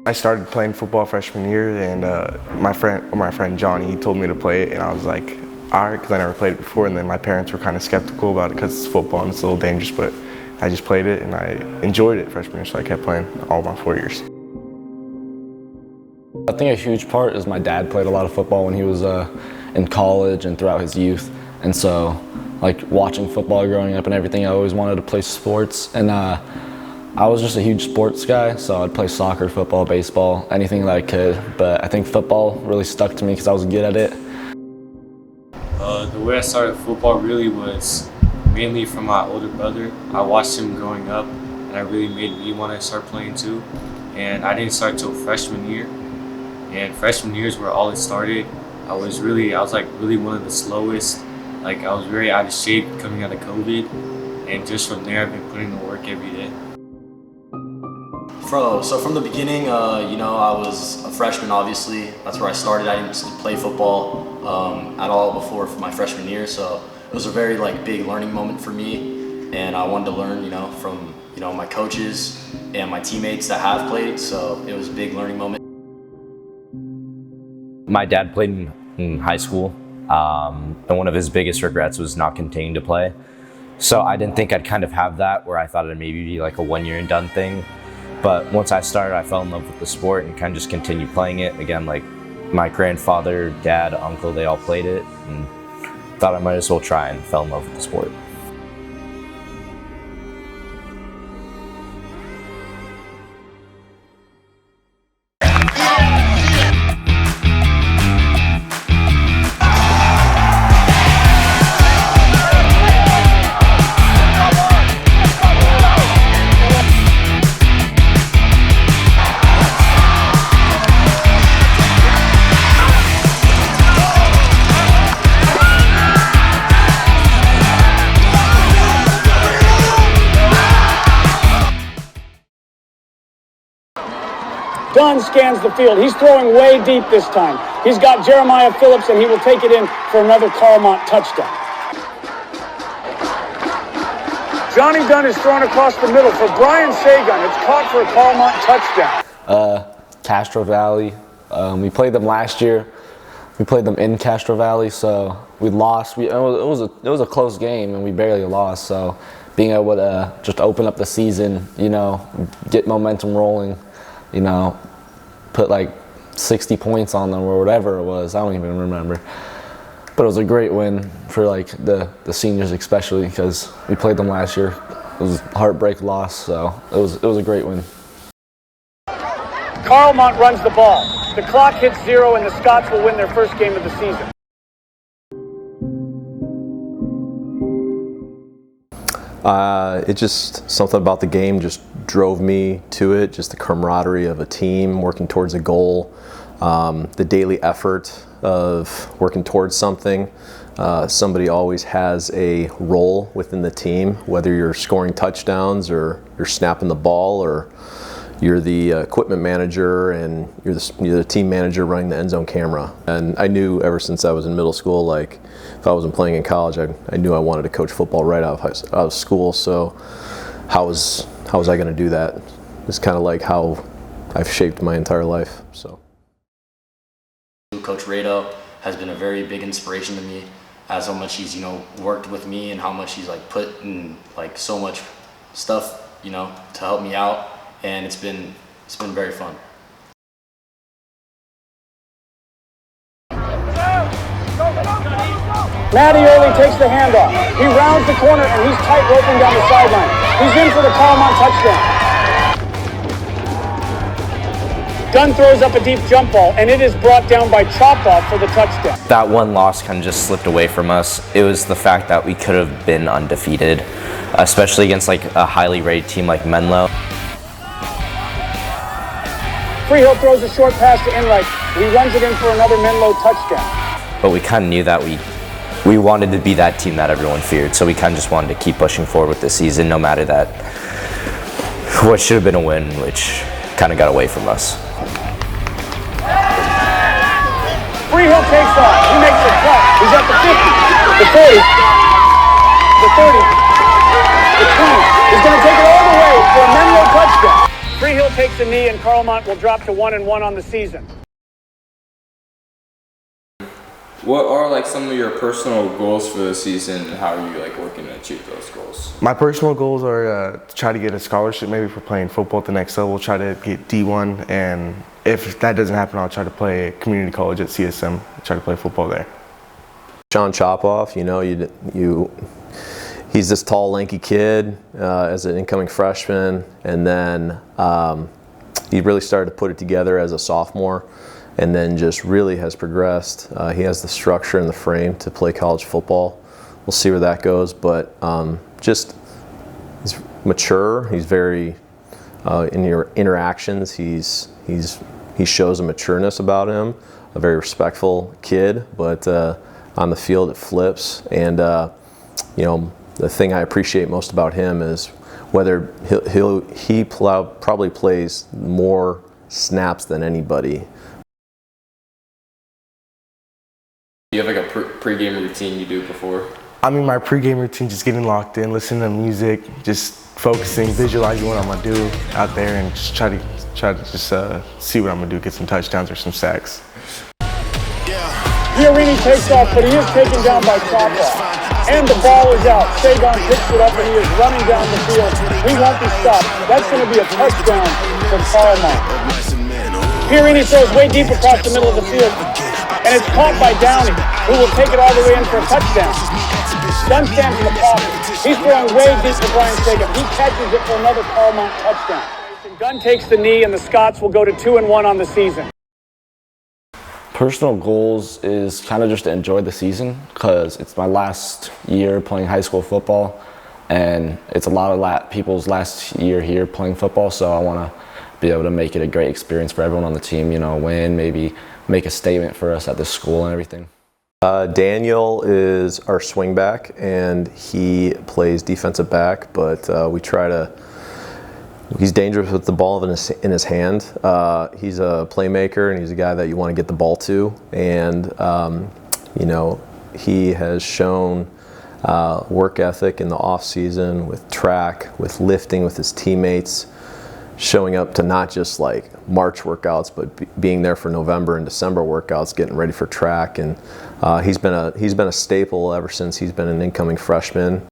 I started playing football freshman year, and my friend Johnny, he told me to play it, and I was like, all right, because I never played it before, and then my parents were kind of skeptical about it because it's football and it's a little dangerous, but I just played it, and I enjoyed it freshman year, so I kept playing all my 4 years. I think a huge part is my dad played a lot of football when he was in college and throughout his youth, and so like watching football growing up and everything, I always wanted to play sports, and I was just a huge sports guy, so I'd play soccer, football, baseball, anything that I could, but I think football really stuck to me because I was good at it. The way I started football really was mainly from my older brother. I watched him growing up, and that really made me want to start playing too. And I didn't start till freshman year, and freshman year is where all it started. I was like really one of the slowest. Like I was very out of shape coming out of COVID, and just from there I've been putting in the work every day. So from the beginning, you know, I was a freshman, obviously. That's where I started. I didn't play football at all before my freshman year, so it was a very big learning moment for me, and I wanted to learn, you know, from my coaches and my teammates that have played, so it was a big learning moment. My dad played in high school, and one of his biggest regrets was not continuing to play. So I didn't think I'd kind of have that, where I thought it'd maybe be like a 1 year and done thing. But once I started, I fell in love with the sport and kind of just continued playing it. Again, like my grandfather, dad, uncle, they all played it, and thought I might as well try, and fell in love with the sport. Dunne scans the field. He's throwing way deep this time. He's got Jeremiah Phillips, and he will take it in for another Carlmont touchdown. Johnny Dunne is thrown across the middle for Brian Sagon. It's caught for a Carlmont touchdown. Castro Valley. We played them last year. We played them in Castro Valley, so we lost. It was a close game, and we barely lost. So being able to just open up the season, you know, get momentum rolling, you know, put 60 points on them or whatever it was. I don't even remember. But it was a great win for the seniors, especially because we played them last year. It was a heartbreak loss, so it was a great win. Carlmont runs the ball. The clock hits 0, and the Scots will win their first game of the season. It just, something about the game just drove me to it, just the camaraderie of a team working towards a goal, the daily effort of working towards something. Somebody always has a role within the team, whether you're scoring touchdowns or you're snapping the ball or you're the equipment manager and you're the team manager running the end zone camera. And I knew ever since I was in middle school, if I wasn't playing in college, I knew I wanted to coach football right out of school. So how was I going to do that? It's kind of like how I've shaped my entire life. So Coach Rado has been a very big inspiration to me, as how much he's worked with me and how much he's put in so much stuff to help me out, and it's been very fun. Mattioli takes the handoff. He rounds the corner, and he's tight roping down the sideline. He's in for the Carlmont touchdown. Dunne throws up a deep jump ball, and it is brought down by Chopoff for the touchdown. That one loss kind of just slipped away from us. It was the fact that we could have been undefeated, especially against a highly rated team like Menlo. Freehill throws a short pass to Enright. He runs it in for another Menlo touchdown. But we kind of knew that we wanted to be that team that everyone feared, so we kind of just wanted to keep pushing forward with the season, no matter that what should have been a win, which kind of got away from us. Freehill takes off. He makes a cut. He's at the 50, the 40, the 30, the 20. He's going to take it all the way for a Menlo touchdown. Freehill takes a knee, and Carlmont will drop to 1-1 on the season. What are like some of your personal goals for the season, and how are you like working to achieve those goals? My personal goals are to try to get a scholarship maybe for playing football at the next level, try to get D1, and if that doesn't happen, I'll try to play community college at CSM, try to play football there. Sean Chopoff, he's this tall, lanky kid as an incoming freshman, and then he really started to put it together as a sophomore, and then just really has progressed. He has the structure and the frame to play college football. We'll see where that goes, but just he's mature. He's very in your interactions. He shows a matureness about him. A very respectful kid, but on the field it flips. And the thing I appreciate most about him is whether he probably plays more snaps than anybody. Do you have like a pre-game routine you do before? I mean, my pregame routine, just getting locked in, listening to music, just focusing, visualizing what I'm gonna do out there, and just try to just see what I'm gonna do, get some touchdowns or some sacks. Fiorini takes off, but he is taken down by Chopoff. And the ball is out. Sagon picks it up, and he is running down the field. He won't be stopped. That's going to be a touchdown for Carlmont. Fiorini throws way deep across the middle of the field, and it's caught by Downey, who will take it all the way in for a touchdown. Dunne stands in the pocket. He's throwing way deep to Brian Sagon. He catches it for another Carlmont touchdown. Dunne takes the knee, and the Scots will go to 2-1 on the season. Personal goals is kind of just to enjoy the season, because it's my last year playing high school football, and it's a lot of people's last year here playing football, so I want to be able to make it a great experience for everyone on the team, win, maybe make a statement for us at the school and everything. Daniel is our swing back, and he plays defensive back, but he's dangerous with the ball in his hand. He's a playmaker, and he's a guy that you want to get the ball to. And, he has shown work ethic in the off-season with track, with lifting with his teammates, showing up to not just like March workouts, but being there for November and December workouts, getting ready for track. And he's been a staple ever since he's been an incoming freshman.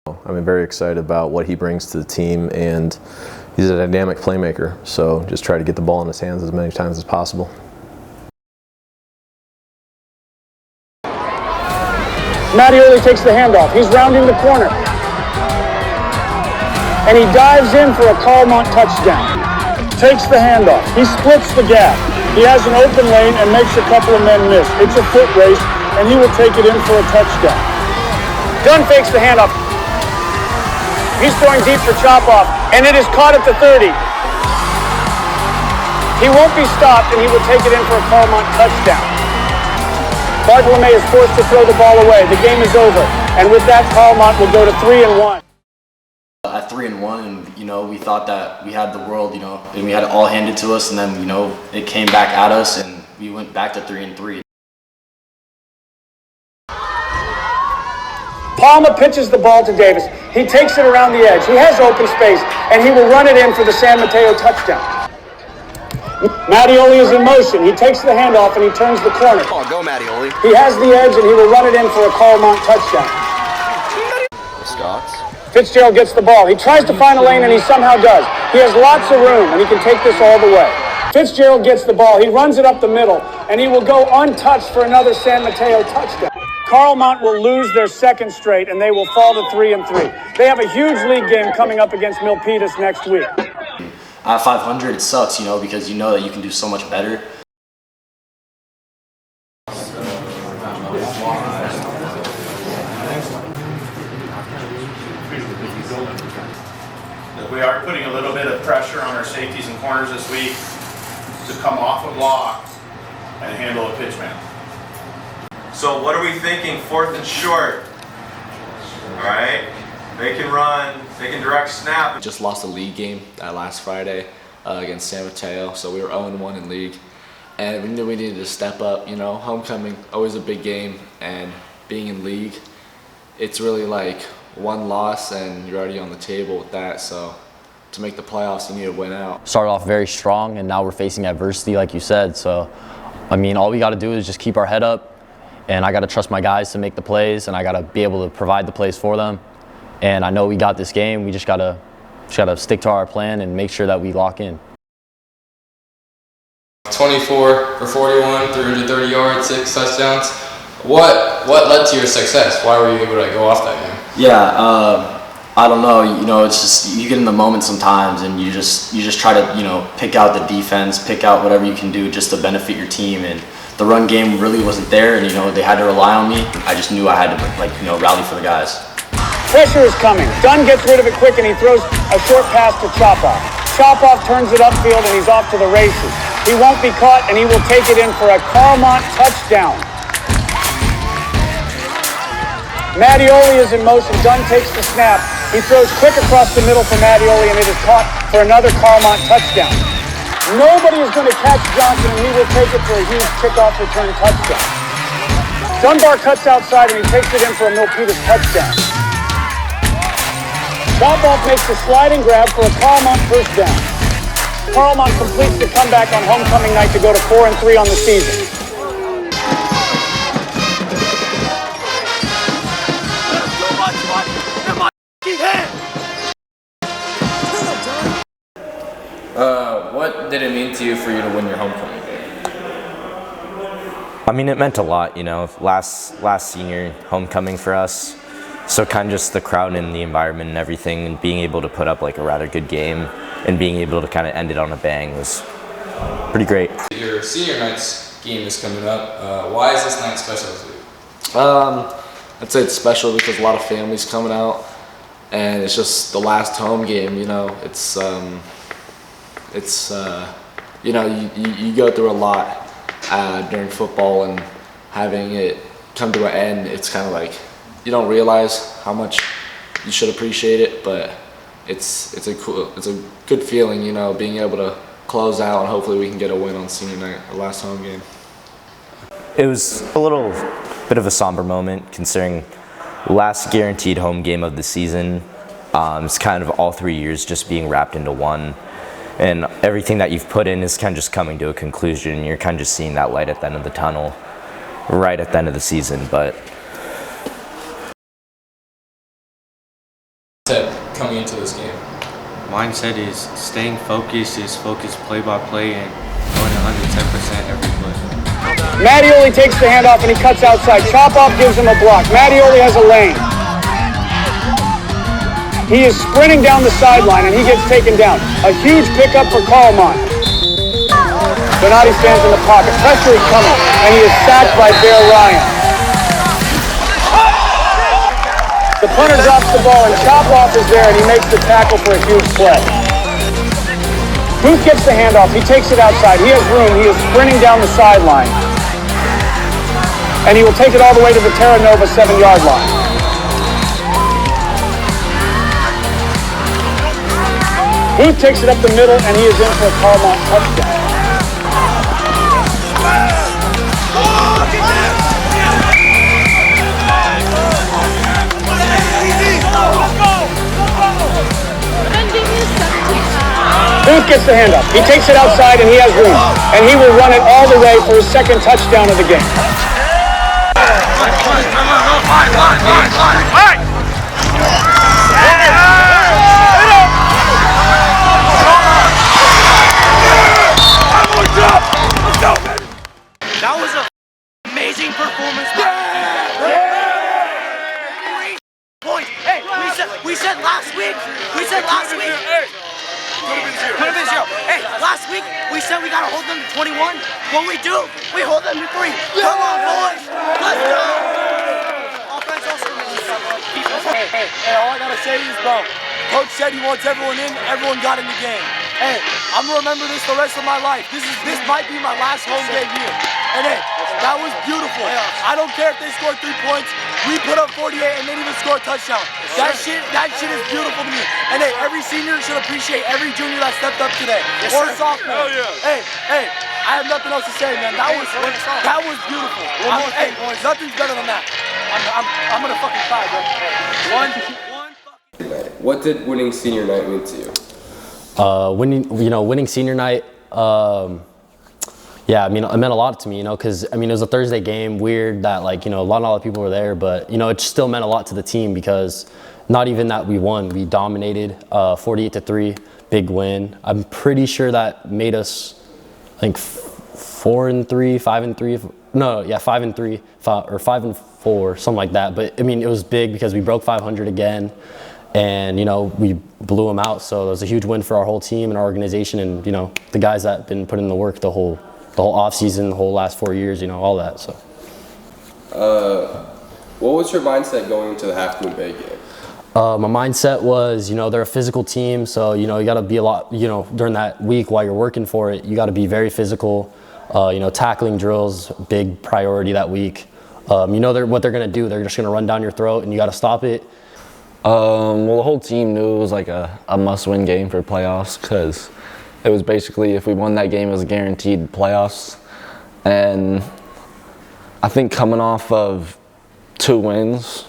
I'm very excited about what he brings to the team, and he's a dynamic playmaker, so just try to get the ball in his hands as many times as possible. Mattioli takes the handoff. He's rounding the corner. And he dives in for a Carlmont touchdown. Takes the handoff. He splits the gap. He has an open lane and makes a couple of men miss. It's a foot race, and he will take it in for a touchdown. Dunne fakes the handoff. He's throwing deep for Chopoff, and it is caught at the 30. He won't be stopped, and he will take it in for a Carlmont touchdown. Bartolome is forced to throw the ball away. The game is over, and with that, Carlmont will go to 3-1. At 3-1, and we thought that we had the world, and we had it all handed to us, and then it came back at us, and we went back to 3-3. Palma pitches the ball to Davis. He takes it around the edge. He has open space, and he will run it in for the San Mateo touchdown. Mattioli is in motion. He takes the handoff, and he turns the corner. Come on, go Mattioli. He has the edge, and he will run it in for a Carlmont touchdown. Scots. Fitzgerald gets the ball. He tries to find a lane, and he somehow does. He has lots of room, and he can take this all the way. Fitzgerald gets the ball. He runs it up the middle, and he will go untouched for another San Mateo touchdown. Carlmont will lose their second straight, and they will fall to 3-3. They have a huge league game coming up against Milpitas next week. At 500, it sucks, because you know that you can do so much better. We are putting a little bit of pressure on our safeties and corners this week to come off a block and handle a pitch man. So what are we thinking? 4th and short. All right. They can run. They can direct snap. We just lost a league game last Friday against San Mateo, so we were 0-1 in league, and we knew we needed to step up. Homecoming, always a big game, and being in league, it's really like one loss and you're already on the table with that. So to make the playoffs, you need to win out. Started off very strong, and now we're facing adversity, like you said. So, I mean, all we got to do is just keep our head up, and I got to trust my guys to make the plays, and I got to be able to provide the plays for them. And I know we got this game. We just got to stick to our plan and make sure that we lock in. 24 for 41, 330 yards, 6 touchdowns. What led to your success? Why were you able to go off that game? Yeah, I don't know. You know, it's just you get in the moment sometimes, and you just try to pick out the defense, pick out whatever you can do just to benefit your team. And the run game really wasn't there, and they had to rely on me. I just knew I had to rally for the guys. Pressure is coming. Dunne gets rid of it quick, and he throws a short pass to Chopoff. Chopoff turns it upfield, and he's off to the races. He won't be caught, and he will take it in for a Carlmont touchdown. Mattioli is in motion. Dunne takes the snap. He throws quick across the middle for Mattioli, and it is caught for another Carlmont touchdown. Nobody is going to catch Johnson, and he will take it for a huge kickoff return touchdown. Dunbar cuts outside, and he takes it in for a Milpitas touchdown. Chopoff makes the sliding grab for a Carlmont first down. Carlmont completes the comeback on homecoming night to go to 4-3 on the season. What did it mean to you for you to win your homecoming game? I mean, it meant a lot, last senior homecoming for us. So kind of just the crowd and the environment and everything, and being able to put up like a rather good game and being able to kind of end it on a bang was pretty great. Your senior night's game is coming up. Why is this night special to you? I'd say it's special because a lot of families coming out, and it's just the last home game. You go through a lot during football, and having it come to an end, it's kind of like you don't realize how much you should appreciate it, but it's a good feeling, being able to close out, and hopefully we can get a win on senior night, our last home game. It was a little bit of a somber moment considering last guaranteed home game of the season. It's kind of all 3 years just being wrapped into one, and everything that you've put in is kind of just coming to a conclusion. You're kind of just seeing that light at the end of the tunnel right at the end of the season. But coming into this game? Mindset is staying focused, just focus play by play and going 110% every play. Mattioli takes the handoff, and he cuts outside. Chopoff gives him a block. Mattioli has a lane. He is sprinting down the sideline, and he gets taken down. A huge pickup for Carlmont. Donati stands in the pocket. Pressure is coming, and he is sacked by Bear Ryan. The punter drops the ball, and Chopoff is there, and he makes the tackle for a huge play. Booth gets the handoff. He takes it outside. He has room. He is sprinting down the sideline. And he will take it all the way to the Terra Nova 7-yard line. Booth takes it up the middle, and he is in for a Carlmont touchdown. Booth gets the handoff. He takes it outside, and he has room. And he will run it all the way for his second touchdown of the game. That was an amazing performance. Points. Hey, we said last week. Could have been zero. Hey, last week we said we gotta hold them to 21. What we do, we hold them to 3. Come on, boys. Let's go. Offense also. Hey, all I gotta say is, bro, Coach said he wants everyone in. Everyone got in the game. Hey, I'm gonna remember this the rest of my life. This might be my last home game here. And hey, that was beautiful. I don't care if they scored 3 points. We put up 48 and then even score a touchdown. That shit is beautiful to me. And hey, every senior should appreciate every junior that stepped up today. Or sophomore. Hey, I have nothing else to say, man. That was beautiful. Hey, nothing's better than that. I'm gonna fucking cry, bro. What did winning senior night mean to you? Winning senior night, yeah, I mean, it meant a lot to me, because, I mean, it was a Thursday game, weird that, like, a lot of people were there, but, it still meant a lot to the team because not even that we won, we dominated 48-3, big win. I'm pretty sure that made us, I think, 4-3, 5-3, no, yeah, 5-3, or 5-4, something like that. But, I mean, it was big because we broke 500 again. And, we blew them out. So it was a huge win for our whole team and our organization and, the guys that have been putting in the work the whole offseason, the whole last 4 years, all that. So. What was your mindset going into the Half Moon Bay game? My mindset was, they're a physical team. So, you got to be a lot, during that week while you're working for it, you got to be very physical. Tackling drills, big priority that week. What they're going to do. They're just going to run down your throat and you got to stop it. Well, the whole team knew it was like a must-win game for playoffs because it was basically if we won that game, it was guaranteed playoffs. And I think coming off of 2 wins,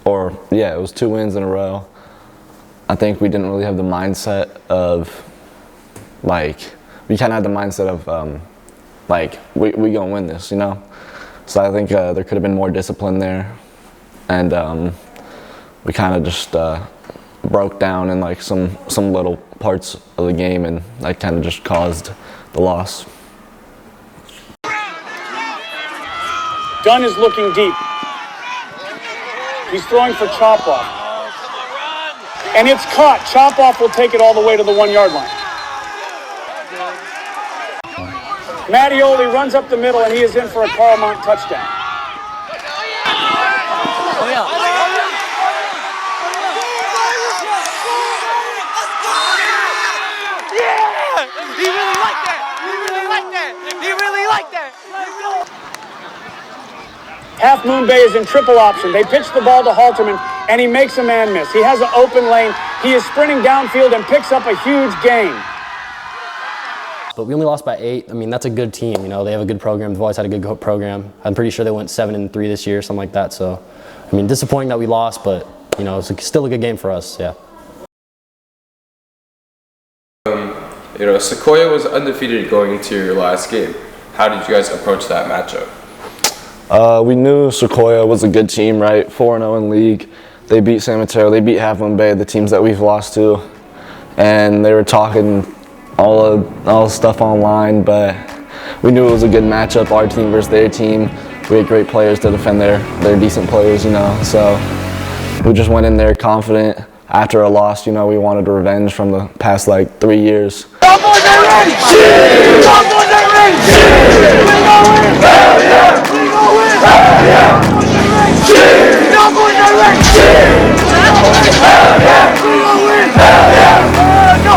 it was 2 wins in a row, I think we didn't really have the mindset of, we kind of had the mindset of, we gonna win this, So I think there could have been more discipline there. And we kind of just broke down in some little parts of the game, and that kind of just caused the loss. Dunne is looking deep. He's throwing for Chopoff. And it's caught. Chopoff will take it all the way to the 1-yard line. Mattioli runs up the middle, and he is in for a Carlmont touchdown. Oh, yeah. He really liked that. He really liked that. He really liked that. Half Moon Bay is in triple option. They pitch the ball to Halterman, and he makes a man miss. He has an open lane. He is sprinting downfield and picks up a huge gain. But we only lost by 8. I mean, that's a good team. They have a good program. They've always had a good program. I'm pretty sure they went 7-3 this year, something like that. So, I mean, disappointing that we lost, but, it's still a good game for us, yeah. Sequoia was undefeated going into your last game. How did you guys approach that matchup? We knew Sequoia was a good team, right? 4-0 in league. They beat San Mateo. They beat Half Moon Bay, the teams that we've lost to. And they were talking all the stuff online, but we knew it was a good matchup, our team versus their team. We had great players to defend their decent players, So we just went in there confident. After a loss, we wanted revenge from the past 3 years. Cowboys are ready! Cowboys are ready! We gonna win! Hell yeah! We gonna win! Hell yeah! Cowboys are ready! Hell yeah! We gonna win! Hell yeah! Go!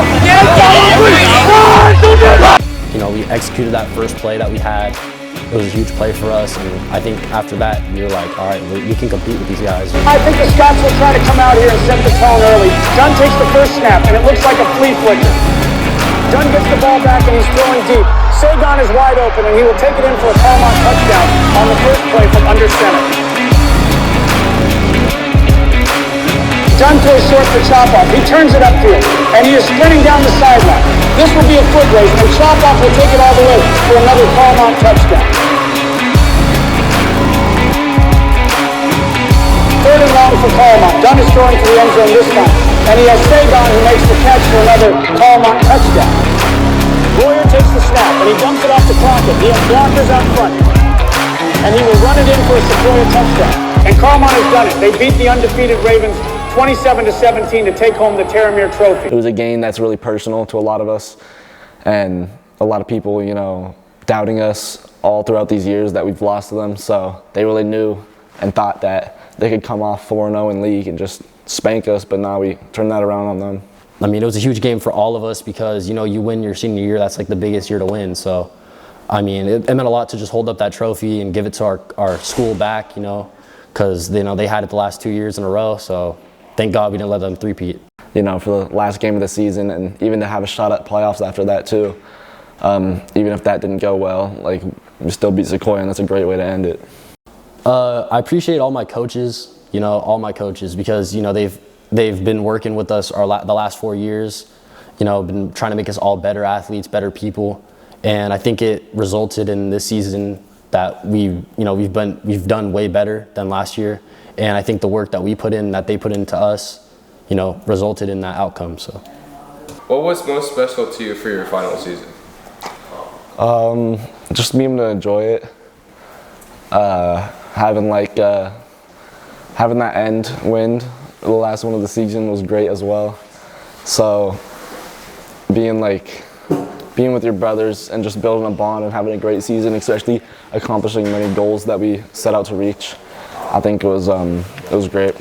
We executed that first play that we had. It was a huge play for us, and I think after that, we were like, all right, we can compete with these guys. I think the Scots will try to come out here and set the tone early. Dunne takes the first snap, and it looks like a flea flicker. Dunne gets the ball back, and he's throwing deep. Sagon is wide open, and he will take it in for a Carlmont touchdown on the first play from under center. Dunne throws short for Chopoff. He turns it upfield, and he is sprinting down the sideline. This will be a foot race, and Chopoff will take it all the way for another Carlmont touchdown. 3rd and long for Carlmont. Dunne is throwing to the end zone this time, and he has Sagon who makes the catch for another Carlmont touchdown. Boyer takes the snap, and he dumps it off to Crockett. He has blockers out front, and he will run it in for a Sequoia touchdown. And Carlmont has done it. They beat the undefeated Ravens 27-17 to take home the Terramere Trophy. It was a game that's really personal to a lot of us, and a lot of people, doubting us all throughout these years that we've lost to them. So they really knew and thought that they could come off 4-0 in league and just spank us, but now we turned that around on them. I mean, it was a huge game for all of us because, you win your senior year, that's the biggest year to win. So, I mean, it meant a lot to just hold up that trophy and give it to our school back, because, they had it the last 2 years in a row. So, thank God we didn't let them three-peat. For the last game of the season, and even to have a shot at playoffs after that too. Even if that didn't go well, we still beat Sequoia, and that's a great way to end it. I appreciate all my coaches, because, they've been working with us the last 4 years, been trying to make us all better athletes, better people. And I think it resulted in this season that we've done way better than last year. And I think the work that we put in, that they put into us, resulted in that outcome. So, what was most special to you for your final season? Just being able to enjoy it. Having that end win, the last one of the season, was great as well. So being with your brothers and just building a bond and having a great season, especially accomplishing many goals that we set out to reach, I think it was great.